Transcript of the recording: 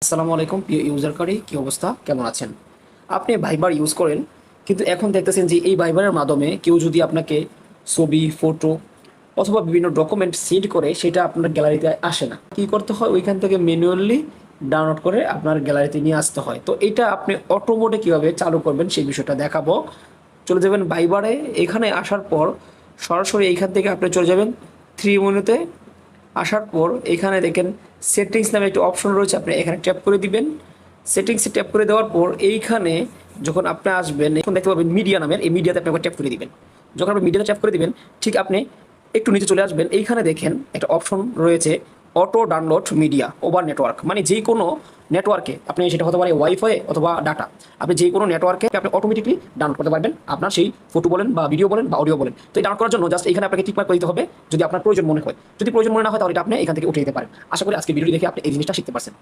আসসালামু আলাইকুম প্রিয় ইউজারকারী, কি অবস্থা, কেমন আছেন? আপনি ভাইবার ইউজ করেন, কিন্তু এখন দেখতেছেন যে এই ভাইবারের মাধ্যমে কেউ যদি আপনাকে ছবি, ফটো অথবা বিভিন্ন ডকুমেন্ট সেন্ড করে, সেটা আপনার গ্যালারিতে আসে না। কি করতে হয়? ওইখান থেকে ম্যানুয়ালি ডাউনলোড করে আপনার গ্যালারিতে নিয়ে আসতে হয়। তো এটা আপনি অটো মোডে কীভাবে চালু করবেন সেই বিষয়টা দেখাবো। চলে যাবেন ভাইবারে, এখানে আসার পর সরাসরি এইখান থেকে আপনি চলে যাবেন থ্রি মেনুতে। আসার পর এখানে দেখেন সেটিংস নামে একটা অপশন রয়েছে, আপনি এখানে ট্যাপ করে দিবেন। সেটিংসে ট্যাপ করে দেওয়ার পর এইখানে যখন আপনি আসবেন, এখন দেখতে পাবেন মিডিয়া নামের, এই মিডিয়াতে আপনি একবার ট্যাপ করে দিবেন। যখন আপনি মিডিয়াতে ট্যাপ করে দিবেন, ঠিক আপনি একটু নিচে চলে আসবেন, এইখানে দেখেন একটা অপশন রয়েছে auto download media over network. মানে যে কোনো নেটওয়ার্কে আপনি, সেটা হতে পারে ওয়াইফাই অথবা ডাটা, আপনি যে কোনো নেটওয়ার্কে আপনি অটোমেটিকলি ডাউনলোড করতে পারবেন আপনার সেই ফটো বলেন বা ভিডিও বলেন বা অডিও বলেন। তো এই ডাউনলোড করার জন্য জাস্ট এখানে আপনাকে টিকমার্ক করে দিতে হবে যদি আপনার প্রয়োজন মনে হয়। যদি প্রয়োজন মনে না হয় তাহলে এটা আপনি এখান থেকে উঠে দিতে পারেন। আশা করি আজকে ভিডিও দেখে আপনি এই জিনিসটা শিখতে পারছেন।